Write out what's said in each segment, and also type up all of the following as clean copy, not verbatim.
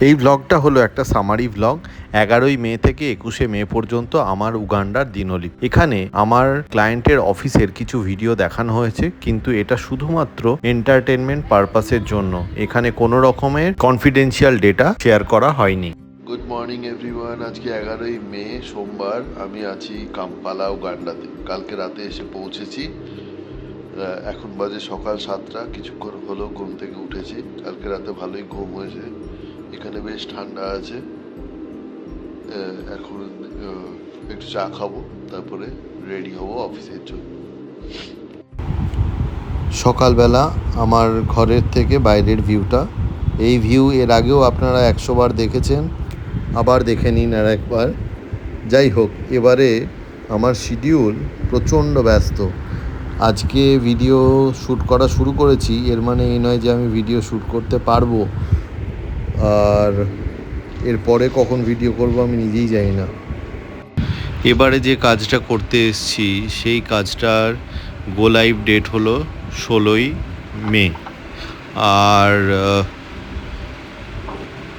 এই ব্লগটা হলো একটা সামারি ব্লগ। 11ই মে থেকে 21শে মে পর্যন্ত আমার উগান্ডার দিনলিপি। এখানে আমার ক্লায়েন্টের অফিসের কিছু ভিডিও দেখানো হয়েছে, কিন্তু এটা শুধুমাত্র এন্টারটেনমেন্ট পারপাসের জন্য। এখানে কোনো রকমের কনফিডেন্সিয়াল ডেটা শেয়ার করা হয়নি। Good morning everyone. আজকে 11ই মে সোমবার। আমি আছি কাম্পালা, উগান্ডাতে। কালকে রাতে এসে পৌঁছেছি। এখন বাজে সকাল 7টা। কিছুক্ষণ হলো ঘুম থেকে উঠেছি। কালকে রাতে ভালোই ঘুম হয়েছে। এখানে বেশ ঠান্ডা আছে। এখন একটু চা খাবো, তারপরে রেডি হব অফিসের জন্য। সকালবেলা আমার ঘরের থেকে বাইরের ভিউটা, এই ভিউ এর আগেও আপনারা 100 বার দেখেছেন, আবার দেখে নিন আর একবার। যাই হোক, এবারে আমার শিডিউল প্রচণ্ড ব্যস্ত। আজকে ভিডিও শ্যুট করা শুরু করেছি, এর মানে এই নয় যে আমি ভিডিও শ্যুট করতে পারবো, আর এরপরে কখন ভিডিও করব আমি নিজেই জানি না। এবারে যে কাজটা করতে এসেছি সেই কাজটার গো লাইভ ডেট হলো 16ই মে, আর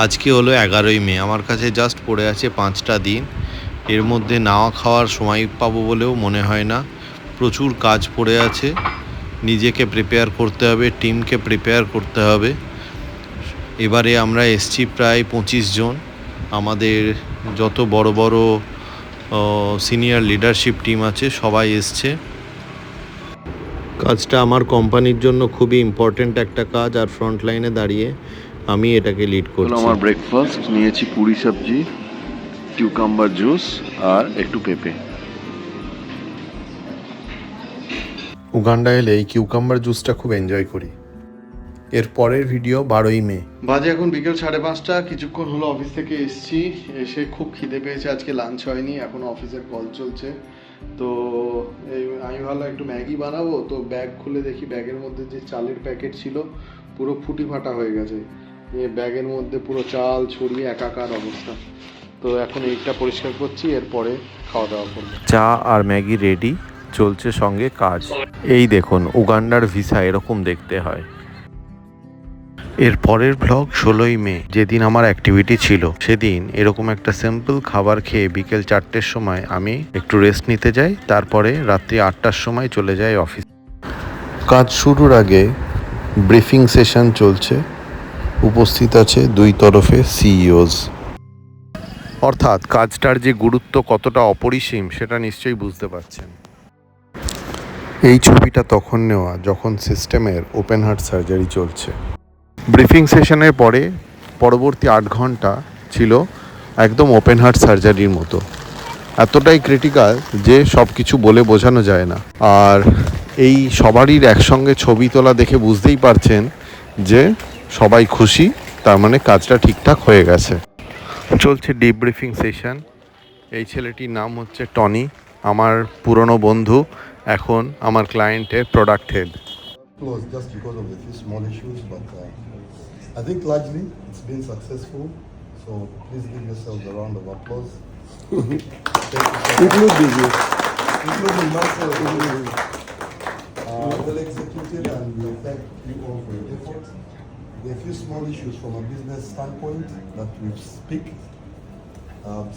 আজকে হলো 11ই মে। আমার কাছে জাস্ট পড়ে আছে 5টা দিন। এর মধ্যে নাওয়া খাওয়ার সময় পাবো বলেও মনে হয় না। প্রচুর কাজ পড়ে আছে, নিজেকে প্রিপেয়ার করতে হবে, টিমকে প্রিপেয়ার করতে হবে। এবারে আমরা এসছি প্রায় 25 জন। আমাদের যত বড় বড় সিনিয়র লিডারশিপ টিম আছে সবাই এসছে। কাজটা আমার কোম্পানির জন্য খুবই ইম্পর্ট্যান্ট একটা কাজ, আর ফ্রন্ট লাইনে দাঁড়িয়ে আমি এটাকে লিড করছি। আমার ব্রেকফাস্ট নিয়েছি পুরি সবজি, কিউকাম্বার জুস আর একটু পেঁপে। উগান্ডা এলে এই কিউকাম্বার জুসটা খুব এনজয় করি। এর পরের ভিডিও 12ই মে। বাজে এখন বিকেল 5:30। কিছুক্ষণ হলো অফিস থেকে এসেছি। এসে খুব খিদে পেয়েছে। আজকে লাঞ্চ হয়নি, এখন অফিসের কল চলছে। তো আমি ভাবলাম একটু ম্যাগি বানাবো। তো ব্যাগ খুলে দেখি ব্যাগের মধ্যে যে চালের প্যাকেট ছিল পুরো ফুটি ফাটা হয়ে গেছে। ব্যাগের মধ্যে পুরো চাল ছড়িয়ে একাকার অবস্থা। তো এখন এইটা পরিষ্কার করছি, এরপরে খাওয়া দাওয়া করবো। চা আর ম্যাগি রেডি, চলছে সঙ্গে কাজ। এই দেখুন, উগান্ডার ভিসা এরকম দেখতে হয়। এর পরের ব্লগ 16ই মে, যেদিন আমার অ্যাক্টিভিটি ছিল। সেদিন এরকম একটা সিম্পল খাবার খেয়ে বিকেল 4টের সময় আমি একটু রেস্ট নিতে যাই, তারপরে রাত্রি 8টার সময় চলে যাই অফিস। কাজ শুরুর আগে ব্রিফিং সেশন চলছে। উপস্থিত আছে দুই তরফে সিইওস। অর্থাৎ কাজটার যে গুরুত্ব কতটা অপরিসীম সেটা নিশ্চয়ই বুঝতে পারছেন। এই ছবিটা তখন নেওয়া যখন সিস্টেমের ওপেন হার্ট সার্জারি চলছে। ব্রিফিং সেশনের পরে পরবর্তী 8 ঘন্টা ছিল একদম ওপেন হার্ট সার্জারির মতো। এতটাই ক্রিটিক্যাল যে সব কিছু বলে বোঝানো যায় না। আর এই সবারই একসঙ্গে ছবি তোলা দেখে বুঝতেই পারছেন যে সবাই খুশি, তার মানে কাজটা ঠিকঠাক হয়ে গেছে। চলছে ডিব্রিফিং সেশন। এই ছেলেটির নাম হচ্ছে টনি, আমার পুরনো বন্ধু, এখন আমার ক্লায়েন্টের product head. Close just because of the few small issues, but I think largely it's been successful. So please give yourselves a round of applause. Including myself. Well executed, and we thank you all for your effort. There are a few small issues from a business standpoint that we've picked.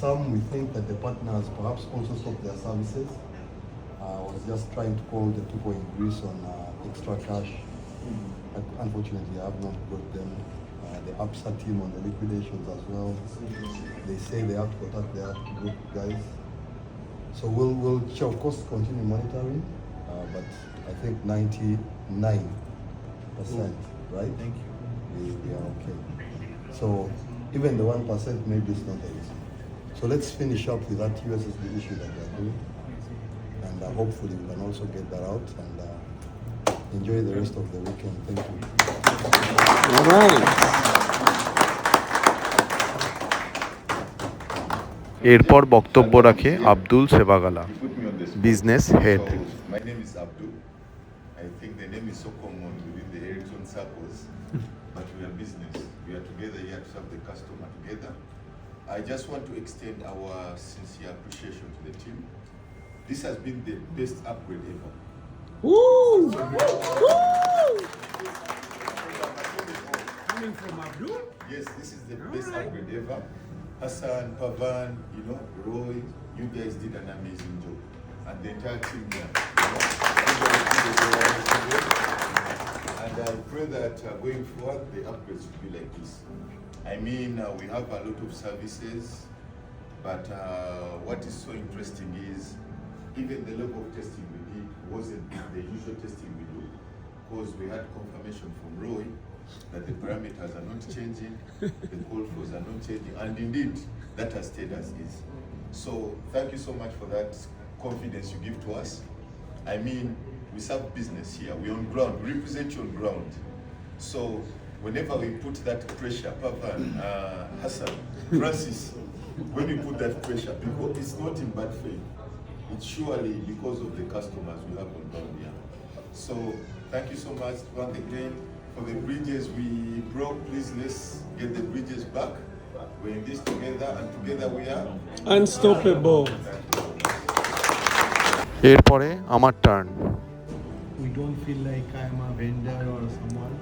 Some we think that the partners perhaps also stopped their services. I was just trying to call the people in Greece on extra cash. Unfortunately, I have not got them. The APSA team on the liquidations as well. They say they have to contact their group guys. So we'll of course continue monitoring, but I think 99%, right? Thank you. We are okay. So even the 1% maybe is not easy. So let's finish up with that USSD issue that we are doing. And hopefully we can also get that out and enjoy the rest of the weekend. Thank you. All right. এরপর বক্তব্য রাখে Abdul Sebagala, business head. My name is Abdul. I think the name is so common within the Ericsson circles, but we are business. We are together here to serve the customer together. I just want to extend our sincere appreciation to the team. This has been the best upgrade ever. Woo! coming from Abdul? Yes, this is the best Alright. upgrade ever. Hassan, Pavan, Roy, you guys did an amazing job. And the entire team here. And I pray that going forward, the upgrades will be like this. I mean, we have a lot of services, but what is so interesting is even the level of testing we did wasn't the usual testing we do, because we had confirmation from Roy that the parameters are not changing, the call flows are not changing, and indeed, that has stayed as is. So thank you so much for that confidence you give to us. I mean, we serve business here, we're on ground, we represent you on ground. So whenever we put that pressure, Pavan, Hassan, Francis, when we put that pressure, because it's not in bad faith, it's surely because of the customers we have on ground here. So thank you so much once again. For the bridges we broke, please let's get the bridges back. We're in this together, and together we are Unstoppable. এরপরে আমার turn. We don't feel like I'm a vendor or someone.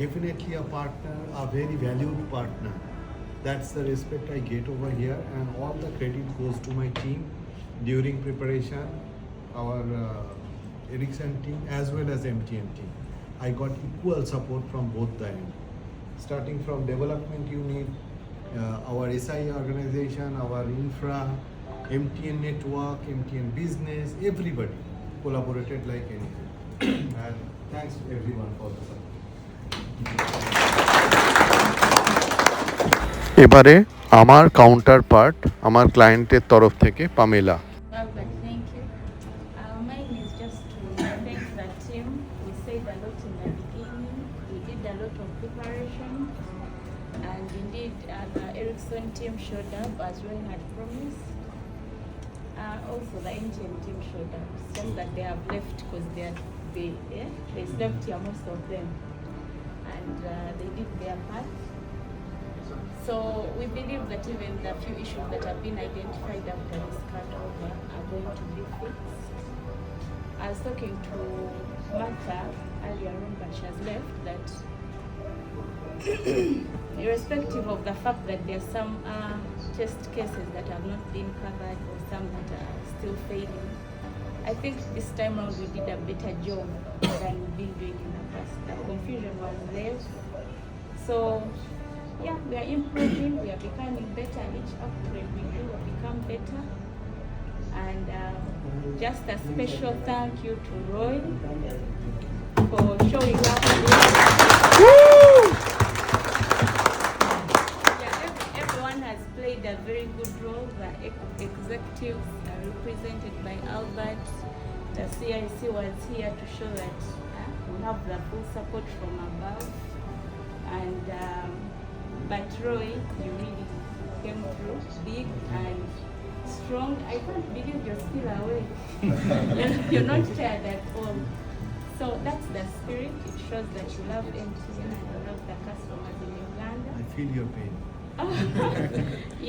Definitely a partner, a very valued partner. That's the respect I get over here, and all the credit goes to my team during preparation, our Ericsson team as well as MTN team. I got equal support from both the end. Starting from development unit, our SI organization, our infra, MTN network, MTN business, everybody collaborated like anything. And thanks to everyone for the support. এবারে আমার counter part আমার ক্লায়েন্টের তরফ থেকে Pamela. Well, but thank you. Mine is just to thank the team. We said a lot in the beginning. We did a lot of preparation. And indeed, the Ericsson team showed up as Roy had promised. Also, the MTN team showed up. It's just that they have left because they slept here, most of them. And they did their part. So we believe that even the few issues that have been identified after this cutover are going to be fixed. I was talking to Martha earlier on, but she has left, that irrespective of the fact that there are some test cases that have not been covered or some that are still failing, I think this time around we did a better job than we've been doing in the past. The confusion was there. So yeah, we are improving, we are becoming better. Each upgrade we do, we become better. And just a special thank you to Roy for showing up. Yeah, everyone has played a very good role. The executives are represented by Albert. The CIC was here to show that we have the full support from above. And but Roy, you really came through big and strong. I can't believe you're still awake. You're not tired at all. So that's the spirit. It shows that you love MTN and you love the customers in Uganda. I feel your pain.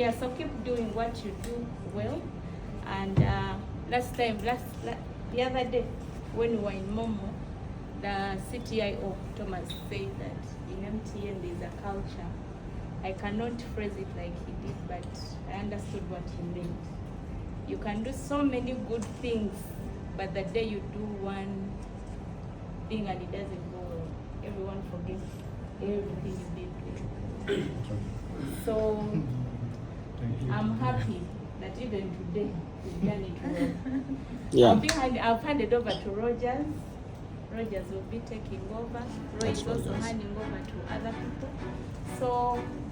Yeah, so keep doing what you do well. And the other day when we were in Momo, the CTIO Thomas said that in MTN there's a culture. I cannot phrase it like he did, but I understood what he meant. You can do so many good things, but the day you do one thing and it doesn't go well, everyone forgets everything you did. So I'm happy that even today we've done it well. Yeah. I've handed over to Rogers. Rogers will be taking over. Roy is also handing over to other people. So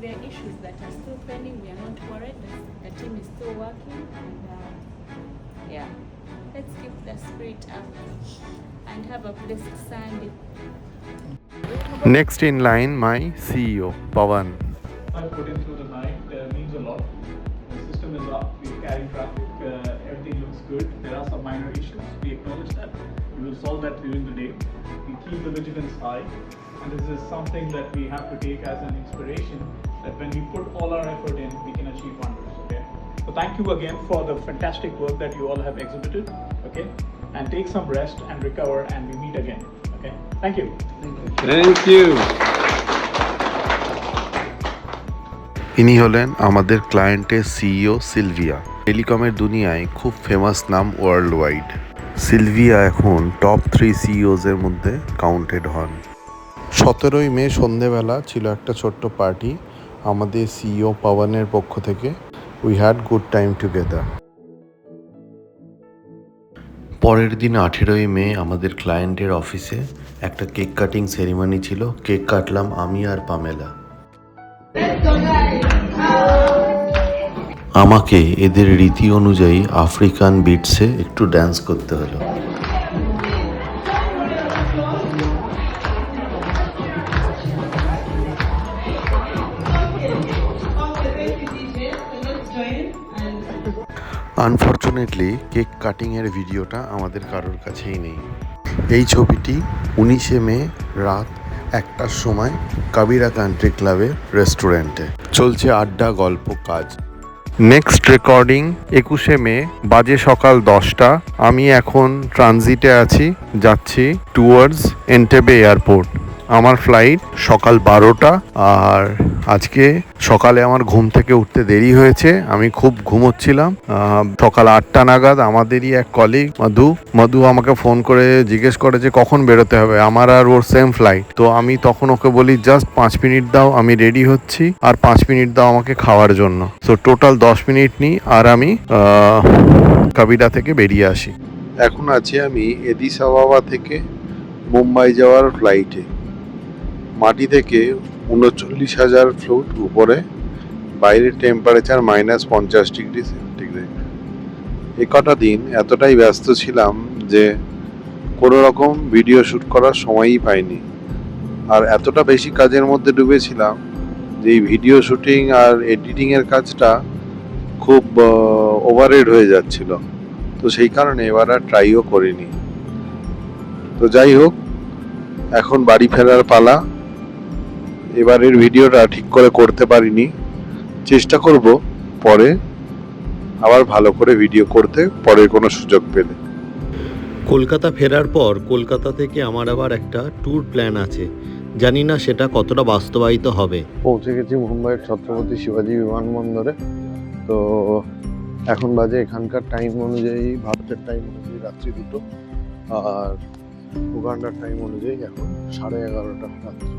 there are issues that are still pending. We are not worried. The team is still working. And yeah, let's keep the spirit up and have a blessed Sunday. Next in line my CEO Pawan. I put in through the night means a lot. The system is up, we carry traffic, everything looks good. There are some minor issues, we acknowledge that. We will solve that during the day. We keep the vigilance high, and this is something that we have to take as an inspiration, that when we put all our effort in, we can achieve wonders, okay? So thank you again for the fantastic work that you all have exhibited, okay? And take some rest and recover, and we meet again, okay? Thank you. Thank you. ইনি হলেন আমাদের ক্লায়েন্টের CEO Sylvia. টেলিকমের দুনিয়ায় খুব famous নাম world wide. Sylvia এখন top 3 CEO's এর মধ্যে কাউন্টেড হন। 17ই মে সন্ধেবেলা ছিল একটা ছোট্ট পার্টি আমাদের সিইও পাওয়ানের পক্ষ থেকে। We had good time together. পরের দিন 18ই মে আমাদের ক্লায়েন্টের অফিসে একটা কেক কাটিং সেরিমনি ছিল। কেক কাটলাম আমি আর পামেলা। আমাকে এদের রীতি অনুযায়ী আফ্রিকান বিটসে একটু ড্যান্স করতে হলো। আনফর্চুনেটলি কেক কাটিংয়ের ভিডিওটা আমাদের কারোর কাছেই নেই। এই ছবিটি 19শে মে রাত 1টার সময় কাবিরা কান্ট্রি ক্লাবের রেস্টুরেন্টে চলছে আড্ডা, গল্প, কাজ। নেক্সট রেকর্ডিং 21শে মে, বাজে সকাল 10টা। আমি এখন ট্রানজিটে আছি, যাচ্ছি টুয়ার্ডস এন্টেবে এয়ারপোর্ট। আমার ফ্লাইট সকাল 12টা। আর আজকে সকালে আমার ঘুম থেকে উঠতে দেরি হয়েছে, আমি খুব ঘুমোচ্ছিলাম। সকাল 8টা নাগাদ আমাদেরই এক কলিগ মধু আমাকে ফোন করে জিজ্ঞেস করে যে কখন বেরোতে হবে। আমার আর ওর সেম ফ্লাইট। তো আমি তখন ওকে বলি জাস্ট 5 মিনিট দাও, আমি রেডি হচ্ছি, আর 5 মিনিট দাও আমাকে খাওয়ার জন্য। তো টোটাল 10 মিনিট নিই আর আমি কাবিরা থেকে বেরিয়ে আসি। এখন আছি আমি এডিস আবাবা থেকে মুম্বাই যাওয়ার ফ্লাইটে। মাটি থেকে 39,000 ফুট উপরে, বাইরের টেম্পারেচার -50 ডিগ্রি সেন্টিগ্রেড। এ কটা দিন এতটাই ব্যস্ত ছিলাম যে কোনো রকম ভিডিও শ্যুট করার সময়ই পাইনি। আর এতটা বেশি কাজের মধ্যে ডুবেছিলাম যে এই ভিডিও শ্যুটিং আর এডিটিংয়ের কাজটা খুব ওভারহেড হয়ে যাচ্ছিল। তো সেই কারণে এবার আর ট্রাইও করিনি। তো যাই হোক, এখন বাড়ি ফেরার পালা। এবারের ভিডিওটা ঠিক করে করতে পারিনি, চেষ্টা করব পরে আবার ভালো করে ভিডিও করতে, পরে কোনো সুযোগ পেলে। কলকাতা ফেরার পর কলকাতা থেকে আমার আবার একটা ট্যুর প্ল্যান আছে, জানি না সেটা কতটা বাস্তবায়িত হবে। পৌঁছে গেছি মুম্বাইয়ের ছত্রপতি শিবাজী বিমানবন্দরে। তো এখন বাজে এখানকার টাইম অনুযায়ী, ভারতের টাইম অনুযায়ী রাত্রি 2টো, আর উগান্ডার টাইম অনুযায়ী এখন 11:30 রাত্রি।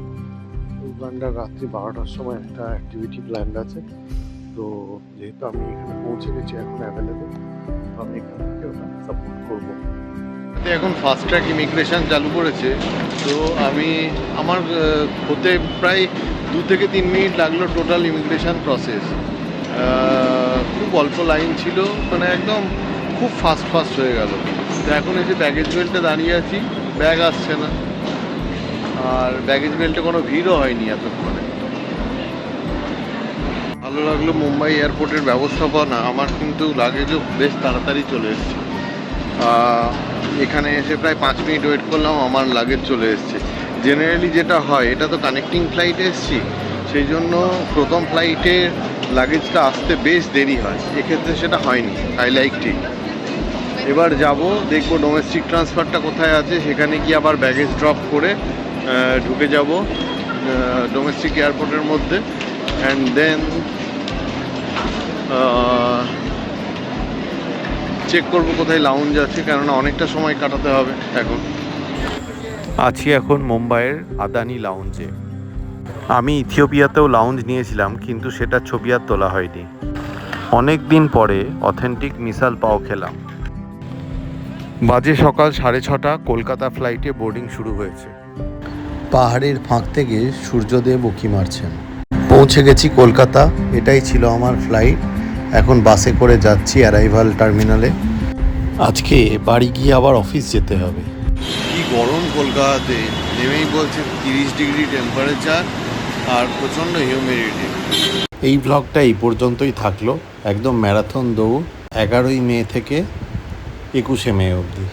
উগান্ডার রাত্রি 12টার সময় একটা অ্যাক্টিভিটি প্ল্যান আছে। তো যেহেতু আমি এখানে পৌঁছে গেছি, এখন অ্যাভেলেবেল, তো আমি এখান থেকে ওটা সাপোর্ট করবো। এখন ফাস্ট ট্র্যাক ইমিগ্রেশন চালু করেছে। তো আমার হতে প্রায় 2 থেকে 3 মিনিট লাগলো টোটাল ইমিগ্রেশন প্রসেস। খুব অল্প লাইন ছিল, মানে একদম খুব ফাস্ট হয়ে গেল। তো এখন এই যে ব্যাগেজ বেল্টে দাঁড়িয়ে আছি, ব্যাগ আসছে না, আর ব্যাগেজ বেল্টে কোনো ভিড়ও হয়নি এতক্ষণে। ভালো লাগলো মুম্বাই এয়ারপোর্টের ব্যবস্থাপনা। আমার কিন্তু লাগেজও বেশ তাড়াতাড়ি চলে এসেছে। এখানে এসে প্রায় 5 মিনিট ওয়েট করলাম, আমার লাগেজ চলে এসেছে। জেনারেলি যেটা হয়, এটা তো কানেক্টিং ফ্লাইটে এসেছি, সেই জন্য প্রথম ফ্লাইটে লাগেজটা আসতে বেশ দেরি হয়। এক্ষেত্রে সেটা হয়নি, আই লাইক ঠিক। এবার যাব, দেখবো ডোমেস্টিক ট্রান্সফারটা কোথায় আছে, সেখানে গিয়ে আবার ব্যাগেজ ড্রপ করে ঢুকে যাব ডোমেস্টিক এয়ারপোর্টের মধ্যে। অ্যান্ড দেন চেক করবো কোথায় লাউঞ্জ আছে, কেননা অনেকটা সময় কাটাতে হবে। আছি এখন মুম্বাইয়ের আদানি লাউঞ্জে। আমি ইথিওপিয়াতেও লাউঞ্জ নিয়েছিলাম, কিন্তু সেটা ছবি আর তোলা হয়নি। অনেক দিন পরে অথেন্টিক মিসাল পাও খেলাম। বাজে সকাল 6:30, কলকাতা ফ্লাইটে বোর্ডিং শুরু হয়েছে। পাহাড়ের ফাঁক থেকে সূর্যদেব উঁকি মারছেন। পৌঁছে গেছি কলকাতা, এটাই ছিল আমার ফ্লাইট। এখন বাসে করে যাচ্ছি অ্যারাইভাল টার্মিনালে। আজকে বাড়ি গিয়ে আবার অফিস যেতে হবে। কি গরম কলকাতাতে, নেমেই বলছে 30 ডিগ্রি টেম্পারেচার আর প্রচণ্ড হিউমিডিটি। এই ব্লগটা এই পর্যন্তই থাকলো। একদম ম্যারাথন দৌড় 11ই মে থেকে 21শে মে অবধি।